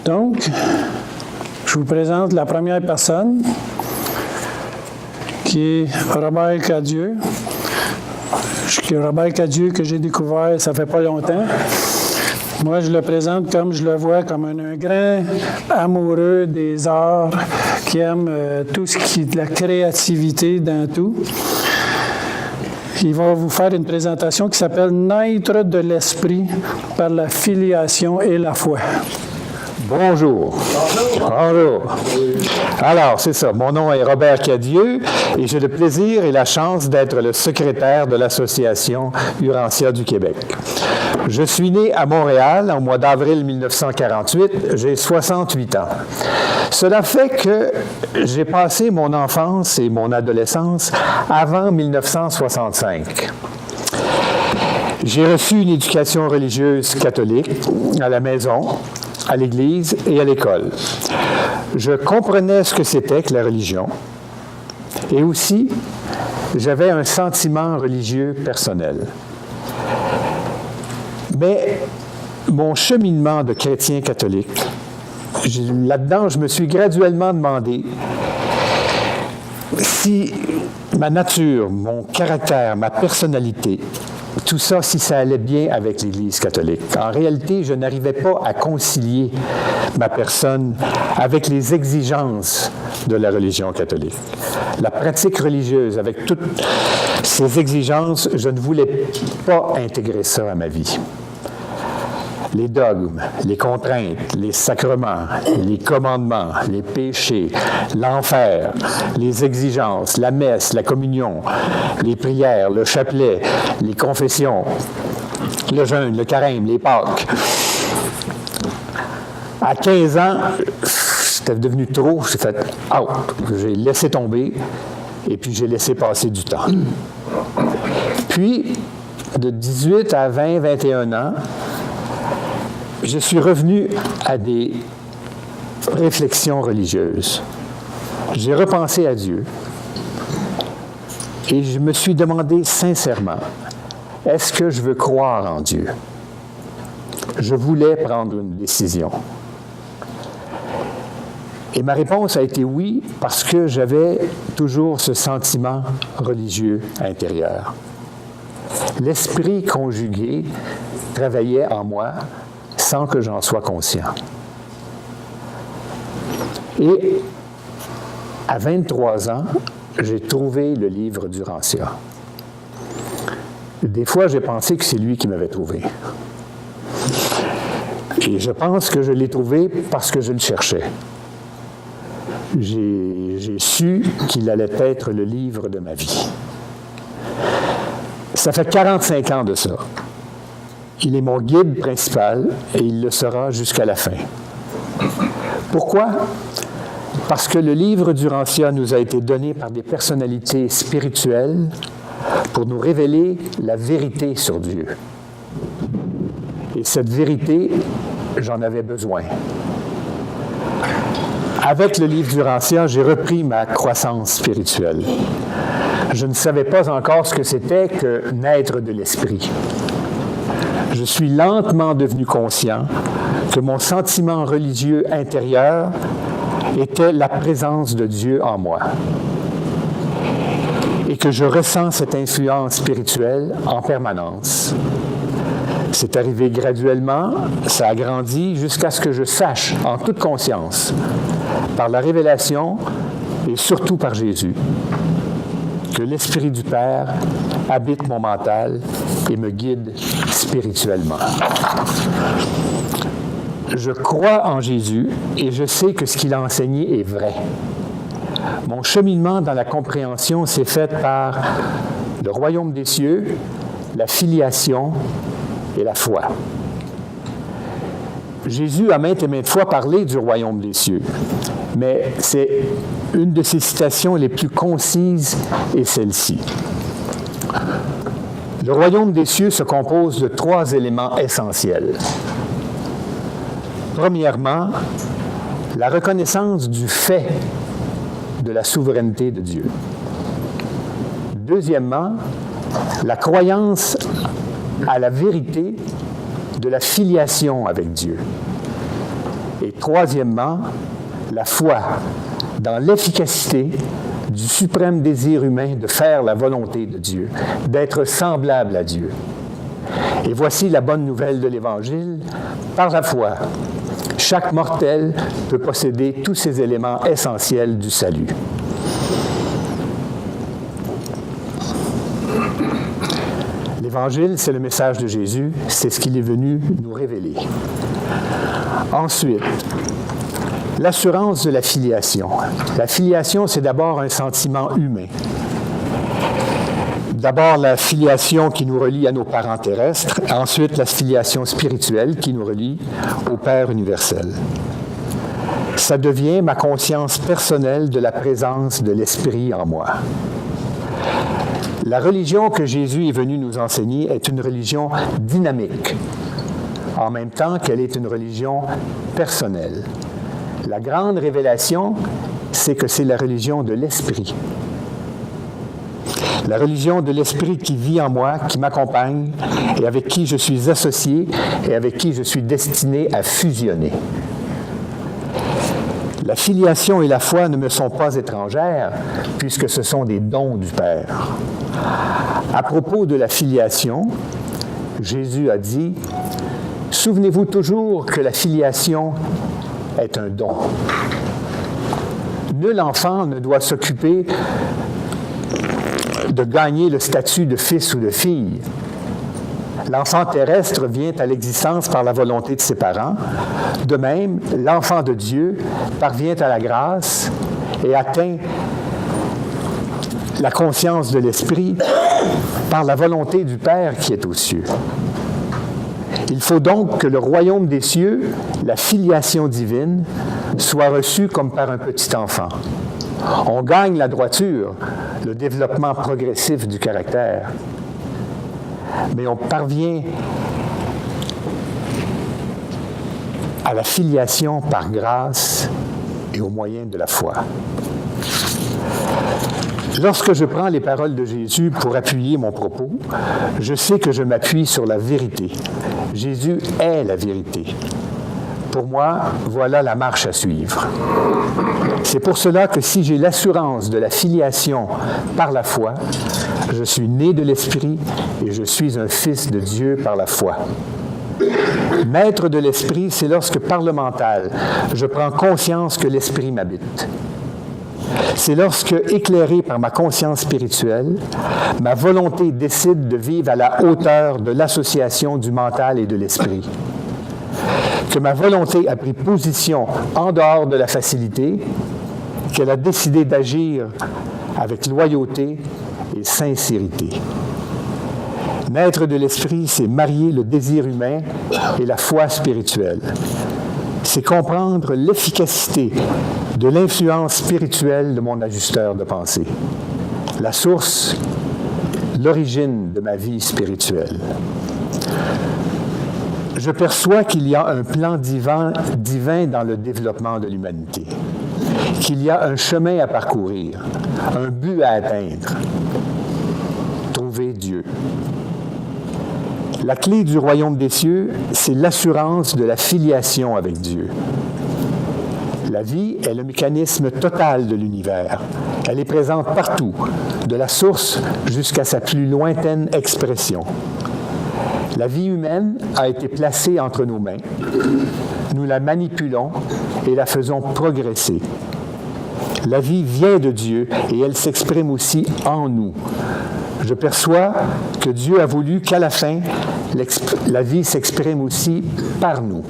Donc, je vous présente la première personne, qui est Robert Cadieux. Robert Cadieux que j'ai découvert, ça fait pas longtemps. Moi, je le présente comme je le vois, comme un grand amoureux des arts, qui aime tout ce qui est de la créativité dans tout. Il va vous faire une présentation qui s'appelle « Naître de l'esprit par la filiation et la foi ». Bonjour. Bonjour. Alors, c'est ça. Mon nom est Robert Cadieux et j'ai le plaisir et la chance d'être le secrétaire de l'Association Urantia du Québec. Je suis né à Montréal en mois d'avril 1948. J'ai 68 ans. Cela fait que j'ai passé mon enfance et mon adolescence avant 1965. J'ai reçu une éducation religieuse catholique à la maison, à l'Église et à l'école. Je comprenais ce que c'était que la religion et aussi, j'avais un sentiment religieux personnel. Mais mon cheminement de chrétien catholique, là-dedans, je me suis graduellement demandé si ma nature, mon caractère, ma personnalité, tout ça, si ça allait bien avec l'Église catholique. En réalité, je n'arrivais pas à concilier ma personne avec les exigences de la religion catholique. La pratique religieuse, avec toutes ces exigences, je ne voulais pas intégrer ça à ma vie. Les dogmes, les contraintes, les sacrements, les commandements, les péchés, l'enfer, les exigences, la messe, la communion, les prières, le chapelet, les confessions, le jeûne, le carême, les Pâques. À 15 ans, c'était devenu trop, j'ai fait « out ». J'ai laissé tomber et puis j'ai laissé passer du temps. Puis, de 18 à 20, 21 ans, je suis revenu à des réflexions religieuses. J'ai repensé à Dieu et je me suis demandé sincèrement, est-ce que je veux croire en Dieu? Je voulais prendre une décision. Et ma réponse a été oui, parce que j'avais toujours ce sentiment religieux intérieur. L'esprit conjugué travaillait en moi sans que j'en sois conscient. Et à 23 ans, j'ai trouvé le livre d'Urantia. Des fois, j'ai pensé que c'est lui qui m'avait trouvé. Et je pense que je l'ai trouvé parce que je le cherchais. J'ai su qu'il allait être le livre de ma vie. Ça fait 45 ans de ça. Il est mon guide principal et il le sera jusqu'à la fin. Pourquoi? Parce que le livre d'Urantia nous a été donné par des personnalités spirituelles pour nous révéler la vérité sur Dieu. Et cette vérité, j'en avais besoin. Avec le livre d'Urantia, j'ai repris ma croissance spirituelle. Je ne savais pas encore ce que c'était que naître de l'esprit. Je suis lentement devenu conscient que mon sentiment religieux intérieur était la présence de Dieu en moi et que je ressens cette influence spirituelle en permanence. C'est arrivé graduellement, ça a grandi jusqu'à ce que je sache en toute conscience, par la révélation et surtout par Jésus, que l'Esprit du Père habite mon mental et me guide spirituellement. Je crois en Jésus et je sais que ce qu'il a enseigné est vrai. Mon cheminement dans la compréhension s'est fait par le royaume des cieux, la filiation et la foi. Jésus a maintes et maintes fois parlé du royaume des cieux, mais c'est une de ses citations les plus concises est celle-ci. Le royaume des cieux se compose de 3 éléments essentiels. Premièrement, la reconnaissance du fait de la souveraineté de Dieu. Deuxièmement, la croyance à la vérité de la filiation avec Dieu. Et troisièmement, la foi dans l'efficacité du suprême désir humain de faire la volonté de Dieu, d'être semblable à Dieu. Et voici la bonne nouvelle de l'Évangile. Par la foi, chaque mortel peut posséder tous ces éléments essentiels du salut. L'Évangile, c'est le message de Jésus, c'est ce qu'il est venu nous révéler. Ensuite, l'assurance de la filiation. La filiation, c'est d'abord un sentiment humain. D'abord, la filiation qui nous relie à nos parents terrestres, ensuite la filiation spirituelle qui nous relie au Père universel. Ça devient ma conscience personnelle de la présence de l'Esprit en moi. La religion que Jésus est venu nous enseigner est une religion dynamique, en même temps qu'elle est une religion personnelle. La grande révélation, c'est que c'est la religion de l'Esprit. La religion de l'Esprit qui vit en moi, qui m'accompagne et avec qui je suis associé et avec qui je suis destiné à fusionner. La filiation et la foi ne me sont pas étrangères puisque ce sont des dons du Père. À propos de la filiation, Jésus a dit « Souvenez-vous toujours que la filiation est un don. Nul enfant ne doit s'occuper de gagner le statut de fils ou de fille. L'enfant terrestre vient à l'existence par la volonté de ses parents. De même, l'enfant de Dieu parvient à la grâce et atteint la conscience de l'Esprit par la volonté du Père qui est aux cieux. Il faut donc que le royaume des cieux, la filiation divine, soit reçu comme par un petit enfant. On gagne la droiture, le développement progressif du caractère. Mais on parvient à la filiation par grâce et au moyen de la foi. Lorsque je prends les paroles de Jésus pour appuyer mon propos, je sais que je m'appuie sur la vérité. Jésus est la vérité. Pour moi, voilà la marche à suivre. C'est pour cela que si j'ai l'assurance de la filiation par la foi, je suis né de l'Esprit et je suis un fils de Dieu par la foi. Maître de l'Esprit, c'est lorsque par le mental, je prends conscience que l'Esprit m'habite. C'est lorsque, éclairé par ma conscience spirituelle, ma volonté décide de vivre à la hauteur de l'association du mental et de l'esprit. Que ma volonté a pris position en dehors de la facilité, qu'elle a décidé d'agir avec loyauté et sincérité. Naître de l'esprit, c'est marier le désir humain et la foi spirituelle. C'est comprendre l'efficacité de l'influence spirituelle de mon ajusteur de pensée, la source, l'origine de ma vie spirituelle. Je perçois qu'il y a un plan divin dans le développement de l'humanité, qu'il y a un chemin à parcourir, un but à atteindre. Trouver Dieu. La clé du royaume des cieux, c'est l'assurance de la filiation avec Dieu. La vie est le mécanisme total de l'univers. Elle est présente partout, de la source jusqu'à sa plus lointaine expression. La vie humaine a été placée entre nos mains. Nous la manipulons et la faisons progresser. La vie vient de Dieu et elle s'exprime aussi en nous. Je perçois que Dieu a voulu qu'à la fin, la vie s'exprime aussi par nous.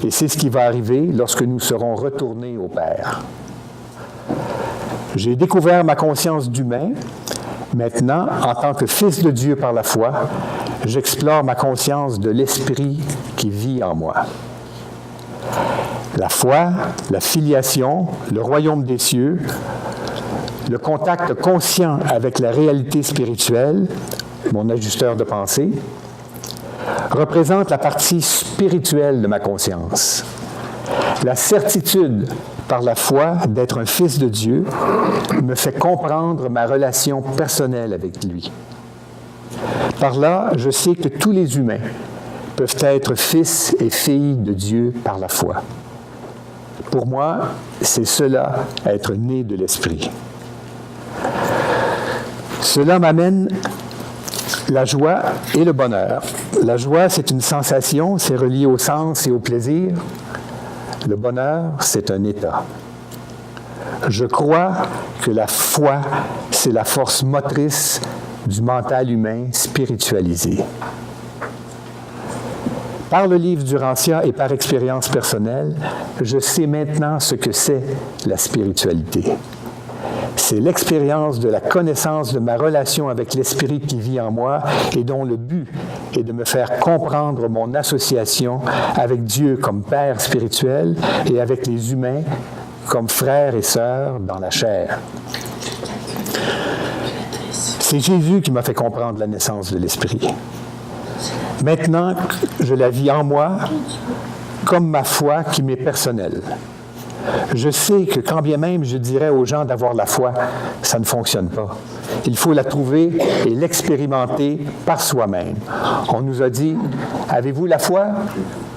Et c'est ce qui va arriver lorsque nous serons retournés au Père. J'ai découvert ma conscience d'humain. Maintenant, en tant que fils de Dieu par la foi, j'explore ma conscience de l'Esprit qui vit en moi. La foi, la filiation, le royaume des cieux, le contact conscient avec la réalité spirituelle, mon ajusteur de pensée, représente la partie spirituelle de ma conscience. La certitude par la foi d'être un fils de Dieu me fait comprendre ma relation personnelle avec lui. Par là, je sais que tous les humains, peuvent être fils et filles de Dieu par la foi. Pour moi, c'est cela, être né de l'Esprit. Cela m'amène la joie et le bonheur. La joie, c'est une sensation, c'est relié au sens et au plaisir. Le bonheur, c'est un état. Je crois que la foi, c'est la force motrice du mental humain spiritualisé. Par le livre du Rancia et par expérience personnelle, je sais maintenant ce que c'est la spiritualité. C'est l'expérience de la connaissance de ma relation avec l'Esprit qui vit en moi et dont le but est de me faire comprendre mon association avec Dieu comme Père spirituel et avec les humains comme frères et sœurs dans la chair. C'est Jésus qui m'a fait comprendre la naissance de l'Esprit. Maintenant, je la vis en moi comme ma foi qui m'est personnelle. Je sais que quand bien même je dirais aux gens d'avoir la foi, ça ne fonctionne pas. Il faut la trouver et l'expérimenter par soi-même. On nous a dit, avez-vous la foi?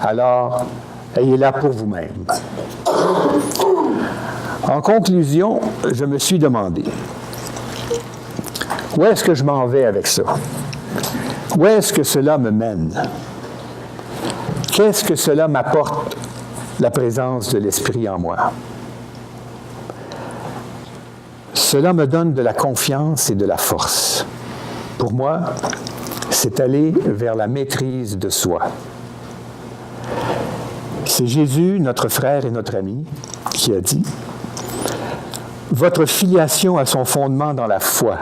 Alors, ayez-la pour vous-même. En conclusion, je me suis demandé, où est-ce que je m'en vais avec ça? Où est-ce que cela me mène? Qu'est-ce que cela m'apporte, la présence de l'Esprit en moi? Cela me donne de la confiance et de la force. Pour moi, c'est aller vers la maîtrise de soi. C'est Jésus, notre frère et notre ami, qui a dit « Votre filiation a son fondement dans la foi,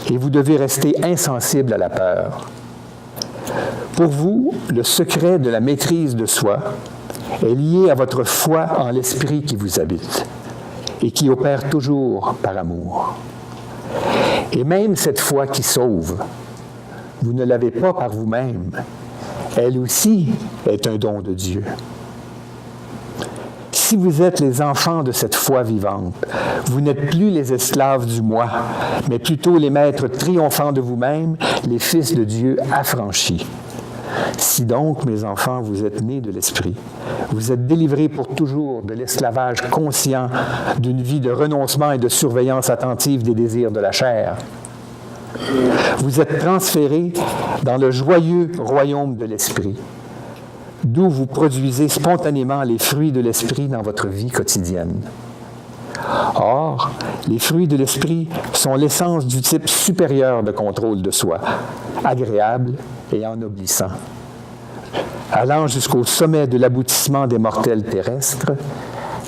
et vous devez rester insensible à la peur. Pour vous, le secret de la maîtrise de soi est lié à votre foi en l'Esprit qui vous habite et qui opère toujours par amour. Et même cette foi qui sauve, vous ne l'avez pas par vous-même. Elle aussi est un don de Dieu. Si vous êtes les enfants de cette foi vivante, vous n'êtes plus les esclaves du moi, mais plutôt les maîtres triomphants de vous-même, les fils de Dieu affranchis. Si donc, mes enfants, vous êtes nés de l'Esprit, vous êtes délivrés pour toujours de l'esclavage conscient d'une vie de renoncement et de surveillance attentive des désirs de la chair. Vous êtes transférés dans le joyeux royaume de l'Esprit, d'où vous produisez spontanément les fruits de l'Esprit dans votre vie quotidienne. Or, les fruits de l'Esprit sont l'essence du type supérieur de contrôle de soi, agréable et ennoblissant, allant jusqu'au sommet de l'aboutissement des mortels terrestres,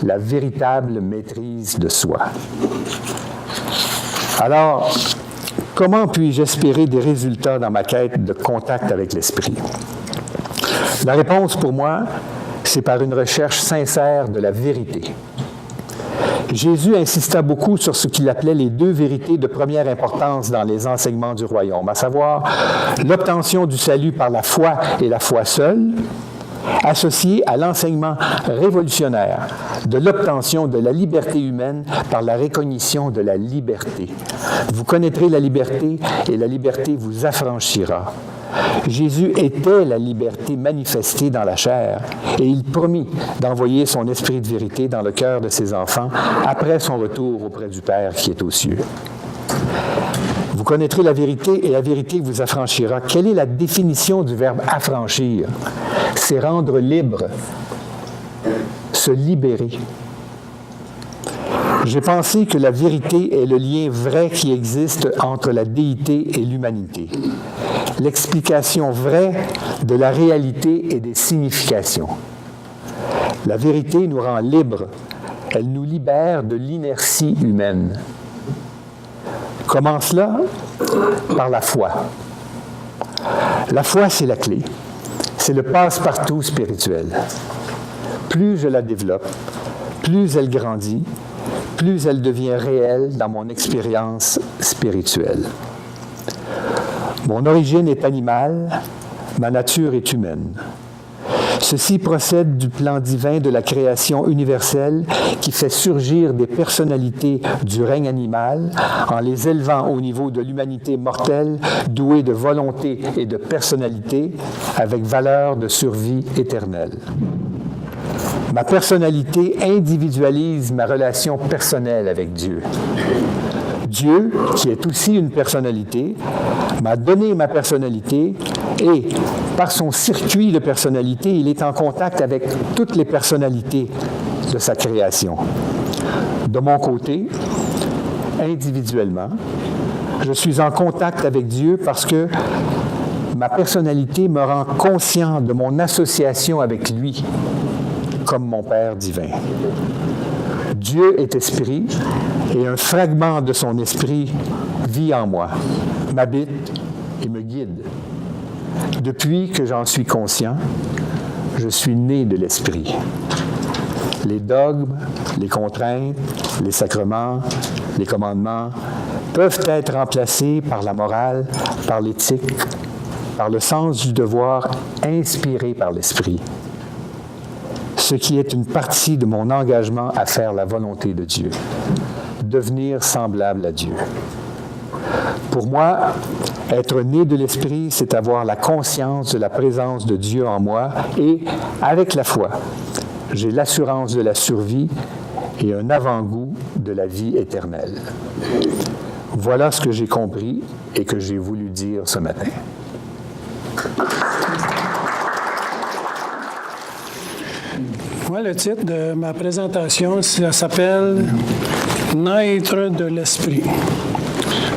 la véritable maîtrise de soi. Alors, comment puis-je espérer des résultats dans ma quête de contact avec l'Esprit? La réponse pour moi, c'est par une recherche sincère de la vérité. Jésus insista beaucoup sur ce qu'il appelait les deux vérités de première importance dans les enseignements du royaume, à savoir l'obtention du salut par la foi et la foi seule, associée à l'enseignement révolutionnaire de l'obtention de la liberté humaine par la recognition de la liberté. Vous connaîtrez la liberté et la liberté vous affranchira. Jésus était la liberté manifestée dans la chair et il promit d'envoyer son esprit de vérité dans le cœur de ses enfants après son retour auprès du Père qui est aux cieux. Vous connaîtrez la vérité et la vérité vous affranchira. Quelle est la définition du verbe affranchir? C'est rendre libre, se libérer. J'ai pensé que la vérité est le lien vrai qui existe entre la déité et l'humanité. L'explication vraie de la réalité et des significations. La vérité nous rend libres. Elle nous libère de l'inertie humaine. Comment cela? Par la foi. La foi, c'est la clé. C'est le passe-partout spirituel. Plus je la développe, plus elle grandit, plus elle devient réelle dans mon expérience spirituelle. Mon origine est animale, ma nature est humaine. Ceci procède du plan divin de la création universelle qui fait surgir des personnalités du règne animal en les élevant au niveau de l'humanité mortelle, douée de volonté et de personnalité, avec valeur de survie éternelle. Ma personnalité individualise ma relation personnelle avec Dieu. Dieu, qui est aussi une personnalité, m'a donné ma personnalité et, par son circuit de personnalité, il est en contact avec toutes les personnalités de sa création. De mon côté, individuellement, je suis en contact avec Dieu parce que ma personnalité me rend conscient de mon association avec lui, comme mon Père divin. Dieu est esprit et un fragment de son esprit vit en moi, m'habite et me guide. Depuis que j'en suis conscient, je suis né de l'esprit. Les dogmes, les contraintes, les sacrements, les commandements peuvent être remplacés par la morale, par l'éthique, par le sens du devoir inspiré par l'esprit, ce qui est une partie de mon engagement à faire la volonté de Dieu, devenir semblable à Dieu. Pour moi, être né de l'Esprit, c'est avoir la conscience de la présence de Dieu en moi et, avec la foi, j'ai l'assurance de la survie et un avant-goût de la vie éternelle. Voilà ce que j'ai compris et que j'ai voulu dire ce matin. Moi, le titre de ma présentation, ça s'appelle « Naître de l'Esprit ».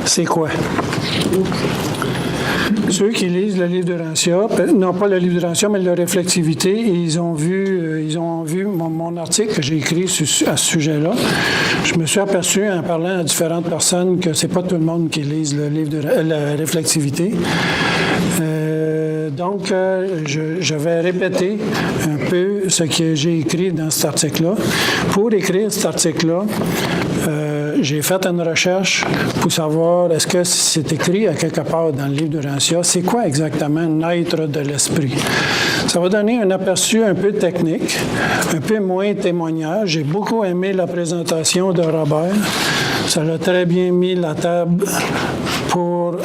C'est quoi? Ceux qui lisent le livre de Rancia, non pas le livre de Rancia, mais la réflexivité, ils ont vu mon article que j'ai écrit à ce sujet-là. Je me suis aperçu en parlant à différentes personnes que c'est pas tout le monde qui lise le livre de la réflexivité. Donc, je vais répéter un peu ce que j'ai écrit dans cet article-là. Pour écrire cet article-là, j'ai fait une recherche pour savoir est-ce que c'est écrit à quelque part dans le livre de Rancia, c'est quoi exactement naître de l'esprit. Ça va donner un aperçu un peu technique, un peu moins témoignage. J'ai beaucoup aimé la présentation de Robert. Ça l'a très bien mis la table pour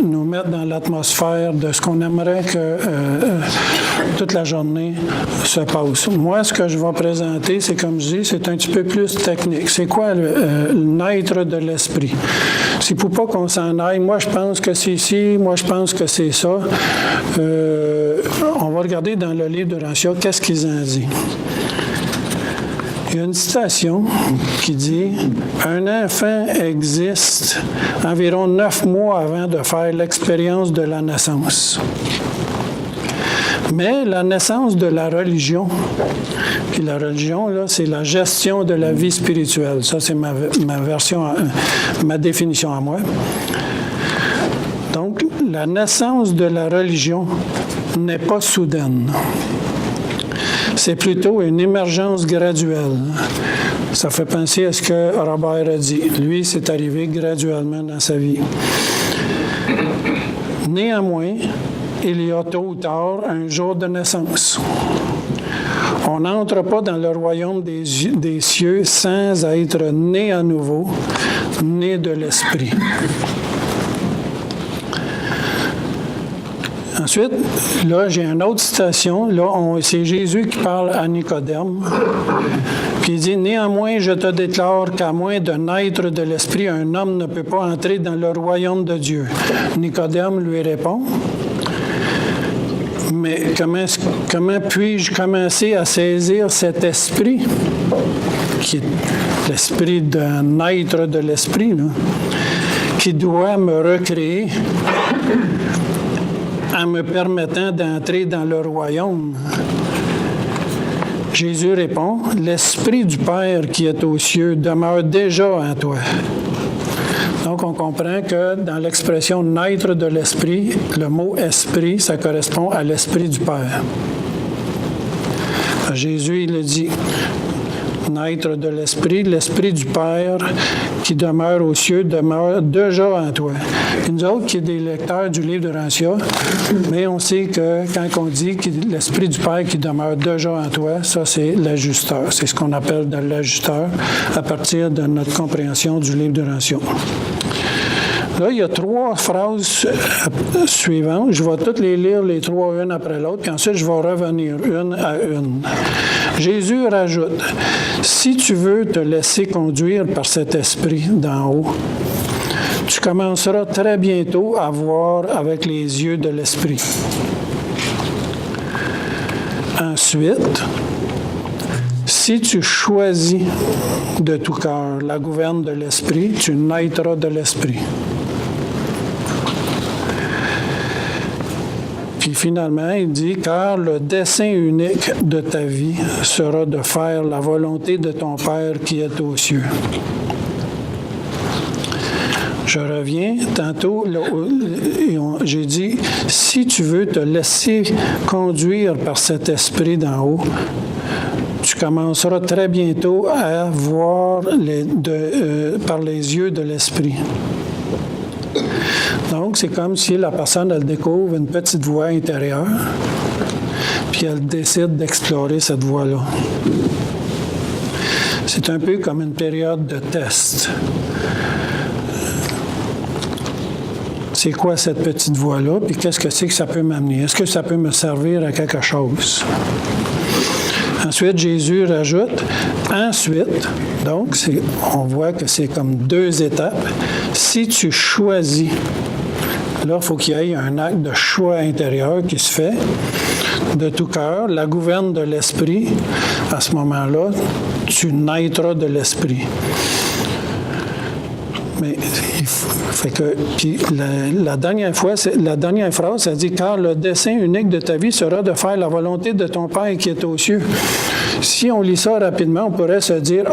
nous mettre dans l'atmosphère de ce qu'on aimerait que toute la journée se passe. Moi, ce que je vais présenter, c'est comme je dis, c'est un petit peu plus technique. C'est quoi le naître de l'esprit? C'est pour pas qu'on s'en aille. Moi, je pense que c'est ci, moi, je pense que c'est ça. On va regarder dans le livre de Rancia, qu'est-ce qu'ils en disent. Il y a une citation qui dit « Un enfant existe environ 9 mois avant de faire l'expérience de la naissance. » Mais la naissance de la religion, puis la religion, là, c'est la gestion de la vie spirituelle. Ça, c'est ma définition à moi. Donc, la naissance de la religion n'est pas soudaine. C'est plutôt une émergence graduelle. Ça fait penser à ce que Robert a dit. Lui, c'est arrivé graduellement dans sa vie. Néanmoins, il y a tôt ou tard un jour de naissance. On n'entre pas dans le royaume des cieux sans être né à nouveau, né de l'Esprit. Ensuite, là, j'ai une autre citation. Là, c'est Jésus qui parle à Nicodème. Puis il dit « Néanmoins, je te déclare qu'à moins de naître de l'Esprit, un homme ne peut pas entrer dans le royaume de Dieu. » Nicodème lui répond « Mais comment puis-je commencer à saisir cet esprit, qui est l'esprit de naître de l'Esprit, là, qui doit me recréer en me permettant d'entrer dans le royaume? » Jésus répond, « L'Esprit du Père qui est aux cieux demeure déjà en toi. » Donc, on comprend que dans l'expression « naître de l'Esprit », le mot « esprit », ça correspond à l'Esprit du Père. Jésus, il a dit, naître de l'Esprit du Père qui demeure aux cieux demeure déjà en toi. Et nous autres, qui sommes des lecteurs du livre de Rancia, mais on sait que quand on dit que l'Esprit du Père qui demeure déjà en toi, ça c'est l'ajusteur. C'est ce qu'on appelle de l'ajusteur à partir de notre compréhension du livre de Rancia. Là, il y a 3 phrases suivantes. Je vais toutes les lire, les 3, une après l'autre, puis ensuite, je vais revenir une à une. Jésus rajoute, « Si tu veux te laisser conduire par cet esprit d'en haut, tu commenceras très bientôt à voir avec les yeux de l'esprit. » Ensuite, si tu choisis de tout cœur la gouverne de l'esprit, tu naîtras de l'esprit. Puis finalement, il dit, car le dessein unique de ta vie sera de faire la volonté de ton Père qui est aux cieux. Je reviens, tantôt, j'ai dit, si tu veux te laisser conduire par cet esprit d'en haut, tu commenceras très bientôt à voir par les yeux de l'esprit. Donc, c'est comme si la personne, elle découvre une petite voie intérieure, puis elle décide d'explorer cette voie-là. C'est un peu comme une période de test. C'est quoi cette petite voie-là, puis qu'est-ce que c'est que ça peut m'amener? Est-ce que ça peut me servir à quelque chose? Ensuite, Jésus rajoute, ensuite, donc on voit que c'est comme 2 étapes. Si tu choisis, là, il faut qu'il y ait un acte de choix intérieur qui se fait de tout cœur, la gouverne de l'esprit. À ce moment-là, tu naîtras de l'esprit. Mais puis la dernière phrase, ça dit, car le dessein unique de ta vie sera de faire la volonté de ton Père qui est aux cieux. Si on lit ça rapidement, on pourrait se dire,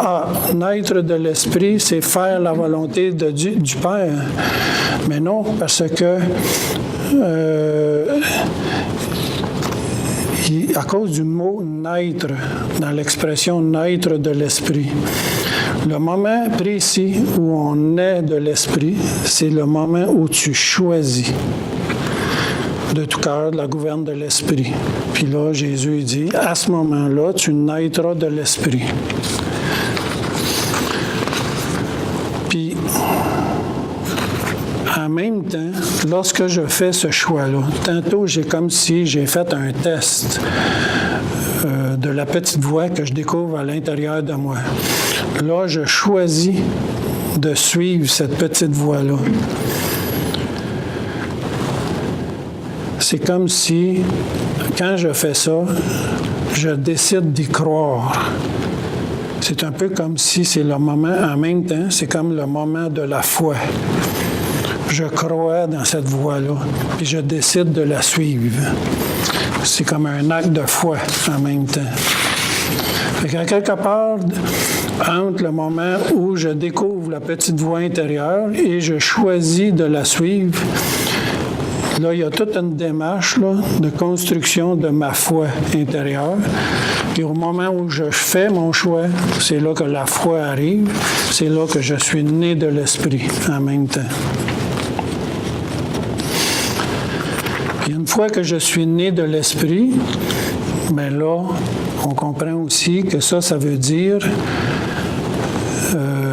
naître de l'esprit, c'est faire la volonté du Père. Mais non, parce que à cause du mot naître, dans l'expression naître de l'esprit. Le moment précis où on naît de l'esprit, c'est le moment où tu choisis de tout cœur la gouverne de l'esprit. Puis là, Jésus dit, à ce moment-là, tu naîtras de l'esprit. Puis, en même temps, lorsque je fais ce choix-là, tantôt, j'ai comme si j'ai fait un test de la petite voie que je découvre à l'intérieur de moi. Là, je choisis de suivre cette petite voie-là. C'est comme si, quand je fais ça, je décide d'y croire. C'est un peu comme si c'est le moment, en même temps, c'est comme le moment de la foi. Je crois dans cette voie-là, puis je décide de la suivre. C'est comme un acte de foi en même temps. Fait qu'à quelque part, entre le moment où je découvre la petite voie intérieure et je choisis de la suivre, là, il y a toute une démarche là, de construction de ma foi intérieure. Puis au moment où je fais mon choix, c'est là que la foi arrive. C'est là que je suis né de l'esprit en même temps. Puis une fois que je suis né de l'esprit, bien là, on comprend aussi que ça veut dire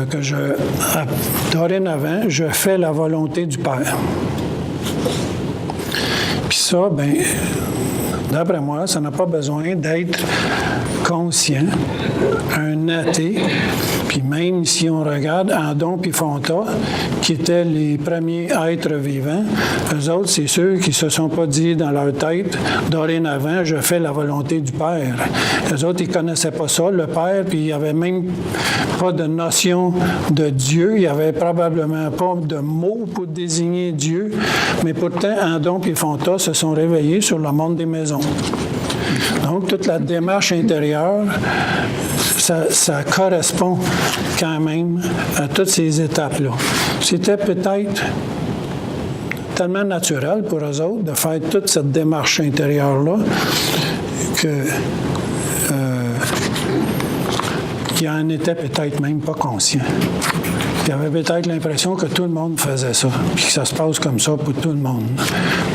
que dorénavant, je fais la volonté du Père. Puis ça, bien, d'après moi, ça n'a pas besoin d'être conscient, un athée. Puis même si on regarde Andon et Fonta, qui étaient les premiers êtres vivants, eux autres, c'est ceux qui ne se sont pas dit dans leur tête, dorénavant, je fais la volonté du Père. Eux autres, ils ne connaissaient pas ça, le Père, puis il n'y avait même pas de notion de Dieu, il n'y avait probablement pas de mots pour désigner Dieu, mais pourtant, Andon et Fonta se sont réveillés sur le monde des maisons. Donc, toute la démarche intérieure, ça correspond quand même à toutes ces étapes-là. C'était peut-être tellement naturel pour eux autres de faire toute cette démarche intérieure-là qui en était peut-être même pas conscient. Il avait peut-être l'impression que tout le monde faisait ça, puis que ça se passe comme ça pour tout le monde.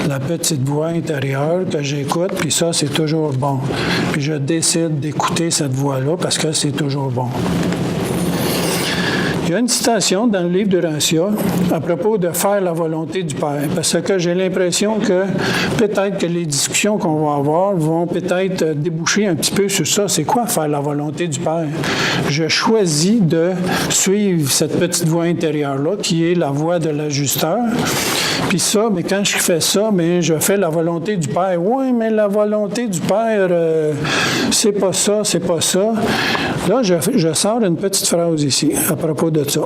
La petite voix intérieure que j'écoute, puis ça, c'est toujours bon. Puis je décide d'écouter cette voix-là parce que c'est toujours bon. Il y a une citation dans le livre d'Urantia à propos de faire la volonté du Père, parce que j'ai l'impression que peut-être que les discussions qu'on va avoir vont peut-être déboucher un petit peu sur ça. C'est quoi faire la volonté du Père? Je choisis de suivre cette petite voix intérieure-là, qui est la voix de l'ajusteur. Puis ça, mais quand je fais ça, mais je fais la volonté du Père. Oui, mais la volonté du Père, c'est pas ça, c'est pas ça. Là, je sors une petite phrase ici à propos de ça.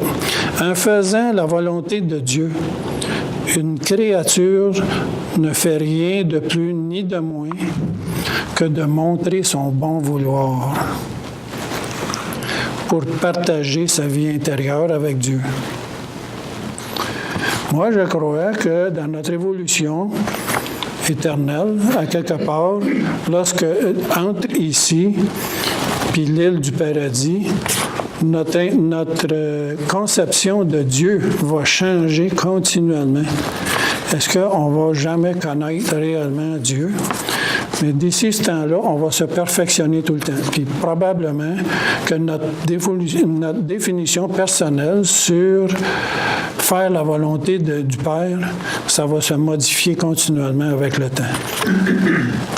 En faisant la volonté de Dieu, une créature ne fait rien de plus ni de moins que de montrer son bon vouloir pour partager sa vie intérieure avec Dieu. Moi, je crois que dans notre évolution éternelle, à quelque part, lorsque entre ici puis l'île du paradis, notre conception de Dieu va changer continuellement. Est-ce qu'on ne va jamais connaître réellement Dieu? Mais d'ici ce temps-là, on va se perfectionner tout le temps. Puis probablement que notre définition personnelle sur faire la volonté du Père, ça va se modifier continuellement avec le temps.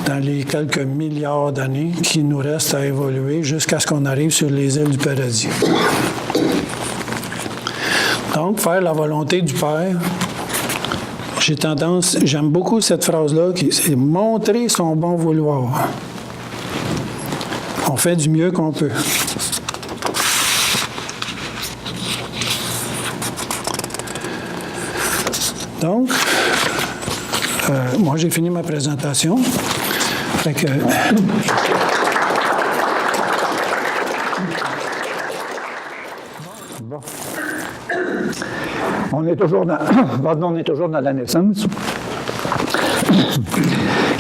Dans les quelques milliards d'années qui nous restent à évoluer jusqu'à ce qu'on arrive sur les îles du paradis. Donc, faire la volonté du Père, j'aime beaucoup cette phrase-là, c'est montrer son bon vouloir. On fait du mieux qu'on peut. Donc, moi, j'ai fini ma présentation. Fait que, bon. On est toujours dans la naissance.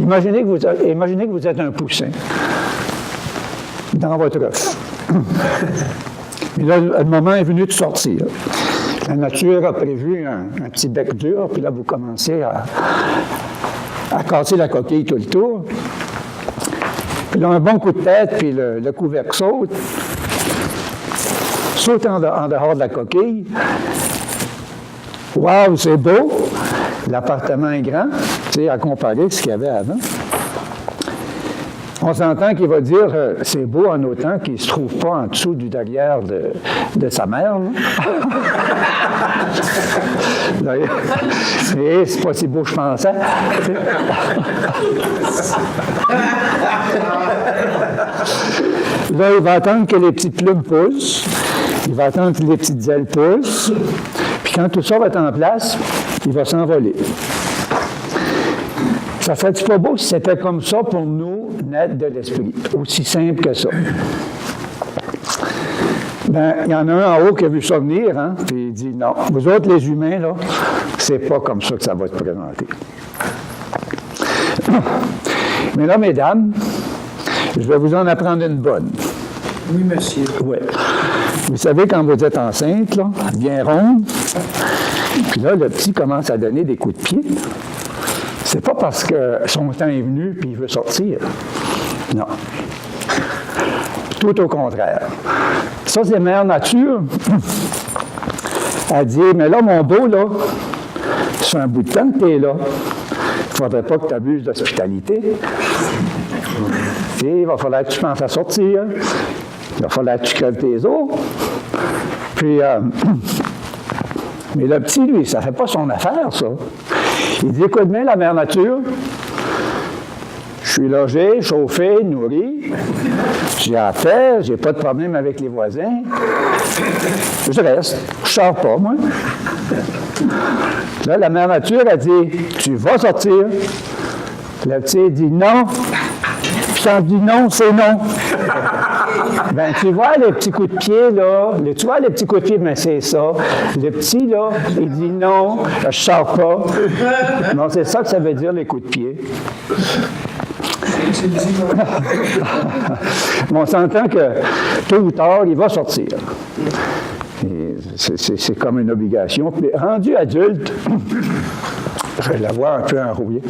Imaginez que vous êtes un poussin dans votre œuf. Et là, le moment est venu de sortir. La nature a prévu un petit bec dur, puis là, vous commencez à casser la coquille tout le tour. Puis là, un bon coup de tête, puis le couvercle saute en dehors de la coquille. Wow, c'est beau! L'appartement est grand, tu sais, à comparer ce qu'il y avait avant. On s'entend qu'il va dire c'est beau en autant qu'il ne se trouve pas en dessous du derrière de sa mère. C'est pas si beau que je pensais. Là, il va attendre que les petites plumes poussent. Il va attendre que les petites ailes poussent. Puis quand tout ça va être en place, il va s'envoler. Ça serait-tu pas beau si c'était comme ça pour nous, naître de l'esprit? Aussi simple que ça. Bien, il y en a un en haut qui a vu ça venir, hein, puis il dit non. Vous autres, les humains, là, c'est pas comme ça que ça va se présenter. Mais là, mesdames, je vais vous en apprendre une bonne. oui, monsieur. Oui. Vous savez, quand vous êtes enceinte, là, bien ronde, puis là, le petit commence à donner des coups de pied. C'est pas parce que son temps est venu puis il veut sortir. Non. Tout au contraire. Ça, c'est Mère Nature. Elle dit, mais là, mon beau, là, c'est un bout de temps que tu es là. Il ne faudrait pas que tu abuses d'hospitalité. Il va falloir que tu penses à sortir. Il va falloir que tu crèves tes os. Puis, mais le petit, lui, ça ne fait pas son affaire, ça. Il dit, écoute bien, la Mère Nature, je suis logé, chauffé, nourri, j'ai à faire, j'ai pas de problème avec les voisins. Je reste, je sors pas, moi. Là, la Mère Nature a dit, tu vas sortir. Le petit dit non. Puis quand dit non, c'est non. Ben, tu vois les petits coups de pied, là, tu vois les petits coups de pied, ben c'est ça. Le petit, là, il dit non, je sors pas. Non, c'est ça que ça veut dire, les coups de pied. Mais on s'entend que tôt ou tard, il va sortir. Et c'est comme une obligation. Puis, rendu adulte, je vais l'avoir un peu enrouillé.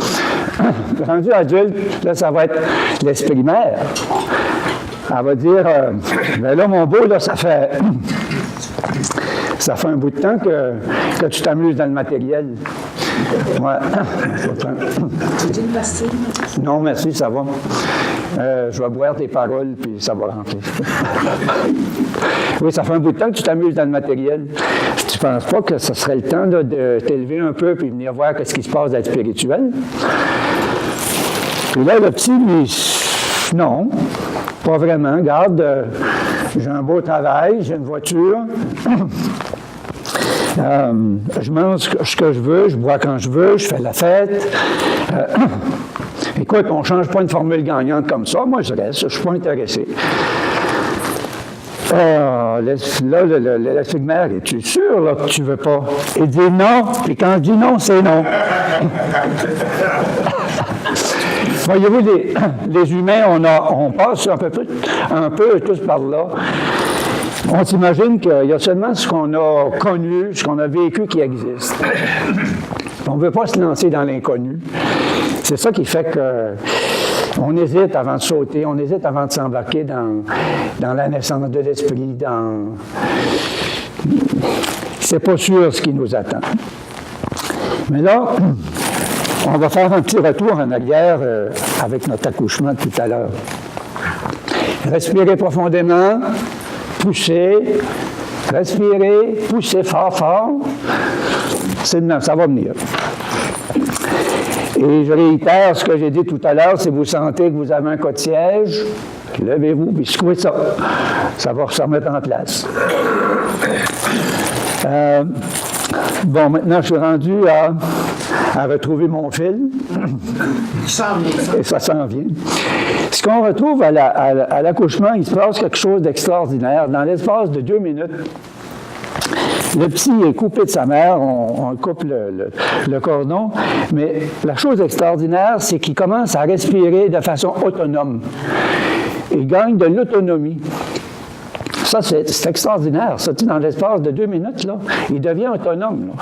Rendu adulte, là, ça va être l'esprit mère. Elle va dire, ben là, mon beau, là, ça fait un bout de temps que tu t'amuses dans le matériel. Ouais. C'est une pastille? Non, merci, ça va. Je vais boire tes paroles, puis ça va rentrer. Oui, ça fait un bout de temps que tu t'amuses dans le matériel. Tu ne penses pas que ce serait le temps là, de t'élever un peu puis venir voir ce qui se passe d'être spirituel? Puis là, le petit, lui, non, pas vraiment. Regarde, j'ai un beau travail, j'ai une voiture. Je mange ce que je veux, je bois quand je veux, je fais la fête. Écoute, on ne change pas une formule gagnante comme ça. Moi, je reste, je ne suis pas intéressé. Là, l'esprit de mère, es-tu sûr là, que tu ne veux pas? Il dit non, puis quand je dis non, c'est non. Voyez-vous, les humains, on passe un peu tous par là. On s'imagine qu'il y a seulement ce qu'on a connu, ce qu'on a vécu qui existe. On ne veut pas se lancer dans l'inconnu. C'est ça qui fait qu'on hésite avant de sauter, on hésite avant de s'embarquer dans la naissance de l'esprit, C'est pas sûr ce qui nous attend. Mais là, on va faire un petit retour en arrière avec notre accouchement de tout à l'heure. Respirez profondément. Poussez, respirez, poussez fort, fort. Ça va venir. Et je réitère ce que j'ai dit tout à l'heure, si vous sentez que vous avez un cas de siège, levez-vous et secouez ça. Ça va se remettre en place. Bon, maintenant, je suis rendu à retrouver mon fil. Et ça s'en vient. Ce qu'on retrouve à l'accouchement, il se passe quelque chose d'extraordinaire. Dans l'espace de 2 minutes, le petit est coupé de sa mère, on coupe le cordon, mais la chose extraordinaire, c'est qu'il commence à respirer de façon autonome. Il gagne de l'autonomie. Ça, c'est extraordinaire. Ça, dans l'espace de 2 minutes, là, il devient autonome. Là.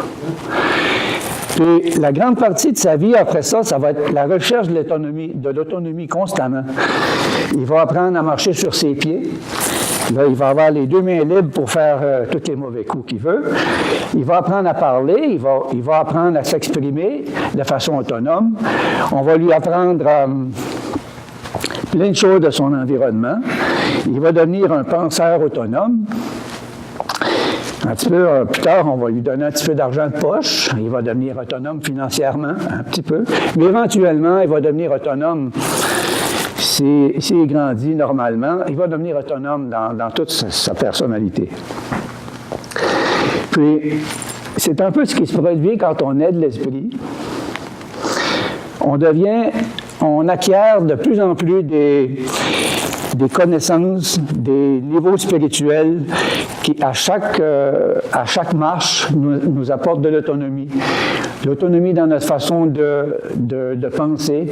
Et la grande partie de sa vie, après ça, ça va être la recherche de l'autonomie constamment. Il va apprendre à marcher sur ses pieds. Là, il va avoir les 2 mains libres pour faire tous les mauvais coups qu'il veut. Il va apprendre à parler, il va apprendre à s'exprimer de façon autonome. On va lui apprendre plein de choses de son environnement. Il va devenir un penseur autonome. Un petit peu plus tard, on va lui donner un petit peu d'argent de poche. Il va devenir autonome financièrement, un petit peu. Mais éventuellement, il va devenir autonome s'il grandit normalement. Il va devenir autonome dans toute sa personnalité. Puis, c'est un peu ce qui se produit quand on aide l'esprit. On acquiert de plus en plus des connaissances, des niveaux spirituels qui, à chaque marche, nous apportent de l'autonomie. L'autonomie dans notre façon de penser,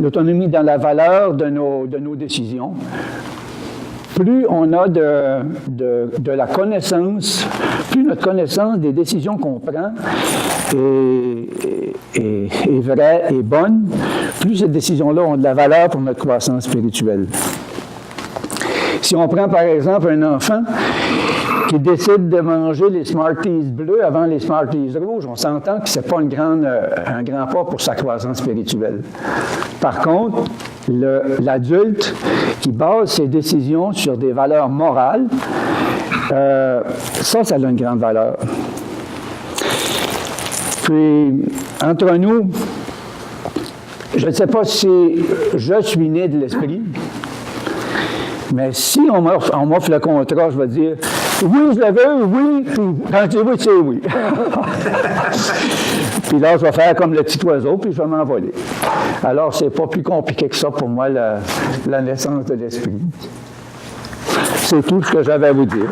l'autonomie dans la valeur de nos décisions. Plus on a de la connaissance, plus notre connaissance des décisions qu'on prend est vraie et bonne, plus ces décisions-là ont de la valeur pour notre croissance spirituelle. Si on prend par exemple un enfant qui décide de manger les Smarties bleus avant les Smarties rouges, on s'entend que ce n'est pas un grand pas pour sa croissance spirituelle. Par contre, l'adulte qui base ses décisions sur des valeurs morales, ça a une grande valeur. Puis, entre nous, je ne sais pas si je suis né de l'esprit, mais si on m'offre le contrat, je vais dire oui, je le veux, oui, puis quand je dis oui, c'est oui. Puis là, je vais faire comme le petit oiseau, puis je vais m'envoler. Alors, c'est pas plus compliqué que ça pour moi, la naissance de l'esprit. C'est tout ce que j'avais à vous dire.